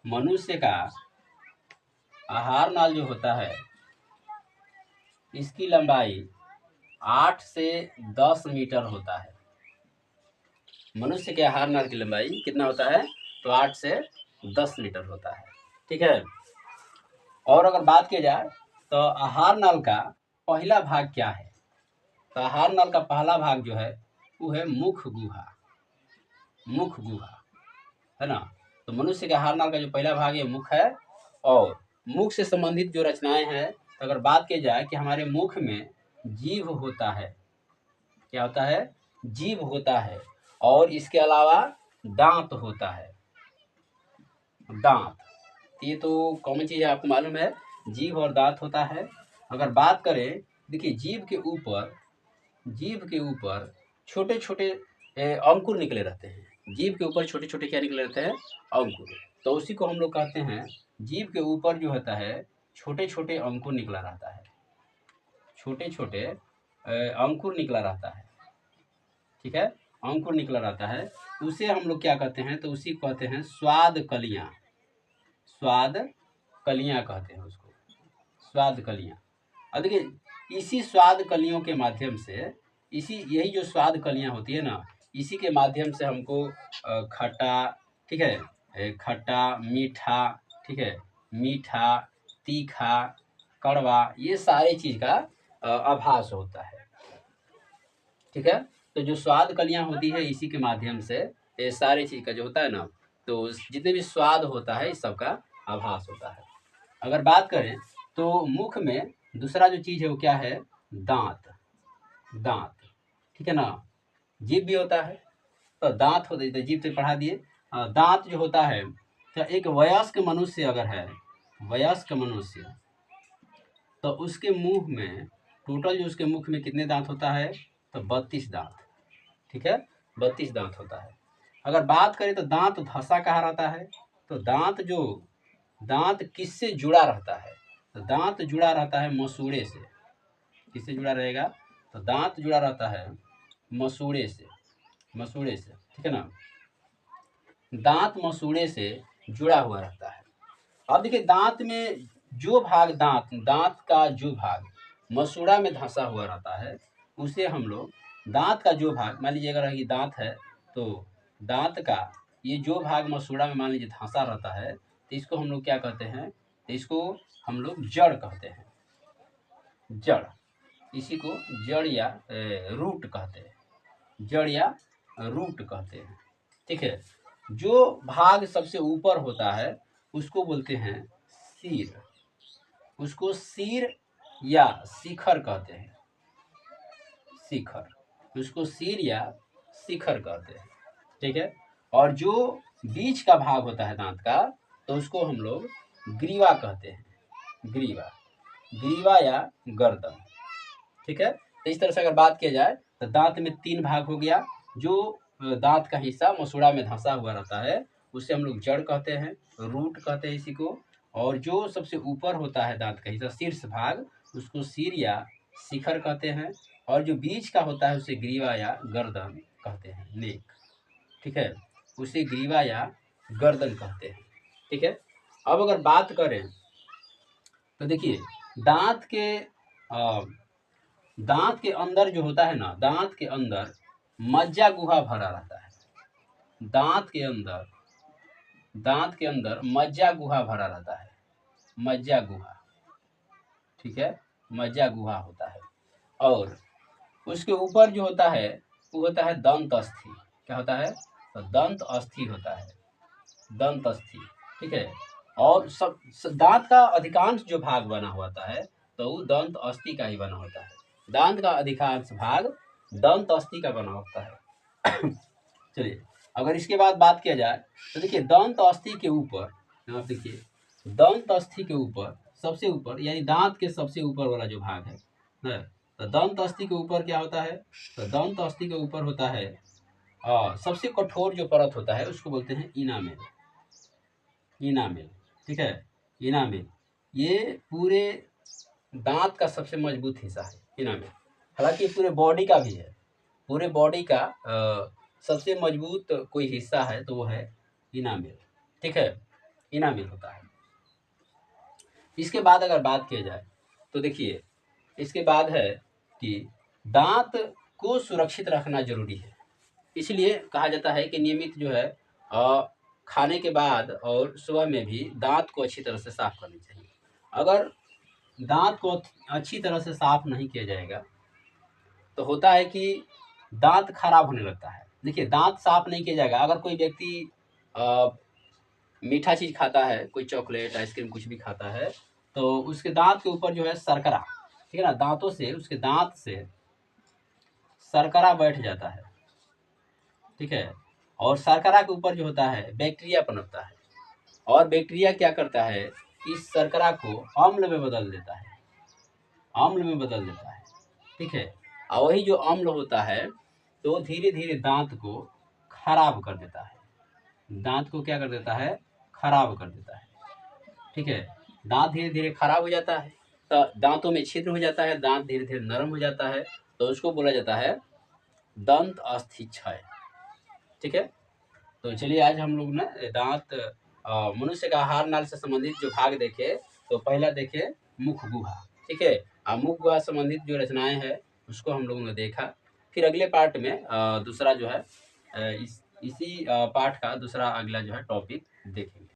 मनुष्य का आहार नाल जो होता है इसकी लंबाई 8 से 10 मीटर होता है। मनुष्य के आहार नाल की लंबाई कितना होता है? तो 8 से 10 मीटर होता है। ठीक है। और अगर बात की जाए तो आहार नाल का पहला भाग क्या है? तो आहार नाल का पहला भाग जो है वो है मुख गुहा। मुख गुहा है ना। तो मनुष्य के आहार नाल का जो पहला भाग है मुख है। और मुख से संबंधित जो रचनाएं हैं, तो अगर बात की जाए कि हमारे मुख में जीभ होता है। क्या होता है? जीभ होता है। और इसके अलावा दांत होता है। दांत, ये तो कॉमन चीज है, आपको मालूम है, जीभ और दांत होता है। अगर बात करें, देखिए जीभ के ऊपर छोटे छोटे अंकुर निकले रहते हैं। जीभ के ऊपर छोटे छोटे क्या निकले रहते हैं? अंकुर। तो उसी को हम लोग कहते हैं, जीभ के ऊपर जो होता है छोटे छोटे अंकुर निकला रहता है। छोटे छोटे अंकुर निकला रहता है। ठीक है, अंकुर निकला रहता है। उसे हम लोग क्या कहते हैं? तो उसी को कहते हैं स्वाद कलियां। स्वाद कलियां कहते हैं उसको, स्वाद कलियां। और देखिए इसी स्वाद कलियों के माध्यम से, यही जो स्वाद कलियां होती है ना, इसी के माध्यम से हमको खट्टा, ठीक है, खट्टा, मीठा, ठीक है, मीठा, तीखा, कड़वा, ये सारी चीज का आभास होता है। ठीक है। तो जो स्वाद कलियां होती है इसी के माध्यम से ये सारी चीज का जो होता है ना, तो जितने भी स्वाद होता है इस सब का आभास होता है। अगर बात करें तो मुख में दूसरा जो चीज है वो क्या है? दांत। दांत, ठीक है ना। जीभ भी होता है, तो दांत होते, तो जीभ से पढ़ा दिए। दांत जो होता है, तो एक वयस्क मनुष्य अगर है, वयस्क मनुष्य, तो उसके मुंह में टोटल जो उसके मुख में कितने दांत होता है? तो 32 दांत। ठीक है, 32 दांत होता है। अगर बात करें तो दांत धसा कहाँ रहता है? तो दांत किससे जुड़ा रहता है? तो दांत जुड़ा रहता है मसूड़े से। किससे जुड़ा रहेगा? तो दांत जुड़ा रहता है मसूड़े से। मसूड़े से, ठीक है ना। दांत मसूड़े से जुड़ा हुआ रहता है। अब देखिए दांत में जो भाग, दांत का जो भाग मसूड़ा में धंसा हुआ रहता है, उसे हम लोग दांत का जो भाग, मान लीजिए अगर ये दांत है, तो दांत का ये जो भाग मसूड़ा में मान लीजिए धंसा रहता है, तो इसको हम लोग क्या कहते हैं? तो इसको हम लोग जड़ कहते हैं। जड़, इसी को जड़ या रूट कहते हैं। जड़ या रूट कहते हैं। ठीक है। जो भाग सबसे ऊपर होता है उसको बोलते हैं सिर। उसको सिर या शिखर कहते हैं। शिखर, उसको सिर या शिखर कहते हैं। ठीक है। और जो बीच का भाग होता है दांत का, तो उसको हम लोग ग्रीवा कहते हैं। ग्रीवा, ग्रीवा या गर्दन। ठीक है। तो इस तरह से अगर बात किया जाए तो दांत में 3 भाग हो गया। जो दांत का हिस्सा मसूड़ा में धंसा हुआ रहता है उसे हम लोग जड़ कहते हैं, रूट कहते हैं इसी को। और जो सबसे ऊपर होता है दांत का हिस्सा, शीर्ष भाग, उसको सिर या शिखर कहते हैं। और जो बीच का होता है उसे ग्रीवा या गर्दन कहते हैं, नेक। ठीक है, उसे ग्रीवा या गर्दन कहते हैं। ठीक है। अब अगर बात करें तो देखिए दांत के दांत के अंदर जो होता है ना, दांत के अंदर मज्जा गुहा भरा रहता है। दांत के अंदर मज्जा गुहा भरा रहता है। मज्जा गुहा, ठीक है, मज्जा गुहा होता है। और उसके ऊपर जो होता है वो होता है दंत अस्थि। क्या होता है? तो दंत अस्थि होता है, दंत अस्थि। ठीक है। और दांत का अधिकांश जो भाग बना होता है तो वो दंत अस्थि का ही बना होता है। दांत का अधिकांश भाग दंत अस्थि का बना होता है। चलिए अगर इसके बाद बात किया जाए तो देखिए दंत अस्थि के ऊपर, आप देखिए दंत अस्थि के ऊपर, सबसे ऊपर यानी दांत के सबसे ऊपर वाला जो भाग है ना, तो दंत अस्थि के ऊपर क्या होता है? तो दंत अस्थि के ऊपर होता है सबसे कठोर जो परत होता है उसको बोलते हैं इनामेल। इनामेल, ठीक है, इनामेल। ये पूरे दांत का सबसे मजबूत हिस्सा है इनामेल। हालांकि पूरे बॉडी का भी है। पूरे बॉडी का सबसे मजबूत कोई हिस्सा है तो वो है इनामेल। ठीक है। इनामिल होता है। इसके बाद अगर बात किया जाए तो देखिए, इसके बाद है कि दांत को सुरक्षित रखना जरूरी है। इसलिए कहा जाता है कि नियमित जो है खाने के बाद और सुबह में भी दांत को अच्छी तरह से साफ करनी चाहिए। अगर दांत को अच्छी तरह से साफ नहीं किया जाएगा तो होता है कि दांत खराब होने लगता है। देखिए, दांत साफ नहीं किया जाएगा, अगर कोई व्यक्ति मीठा चीज़ खाता है, कोई चॉकलेट आइसक्रीम कुछ भी खाता है, तो उसके दांत के ऊपर जो है शर्करा, ठीक है ना, दांतों से उसके दांत से शर्करा बैठ जाता है, ठीक है। और शर्करा के ऊपर जो होता है बैक्टीरिया पनपता है, और बैक्टीरिया क्या करता है, इस शर्करा को अम्ल में बदल देता है, अम्ल में बदल देता है, ठीक है। और वही जो अम्ल होता है तो धीरे धीरे दांत को खराब कर देता है, दांत को क्या कर देता है, खराब कर देता है, ठीक है। दांत धीरे धीरे खराब हो जाता है तो दांतों में छिद्र हो जाता है, दांत धीरे धीरे नरम हो जाता है, तो उसको बोला जाता है दंत अस्थि क्षय, ठीक है। तो चलिए, आज हम लोग ना दांत मनुष्य का आहार नाल से संबंधित जो भाग देखे, तो पहला देखे मुख गुहा, ठीक है। मुख गुहा संबंधित जो रचनाएं हैं उसको हम लोगों ने देखा। फिर अगले पार्ट में दूसरा जो है इसी पाठ का दूसरा अगला जो है टॉपिक देखेंगे।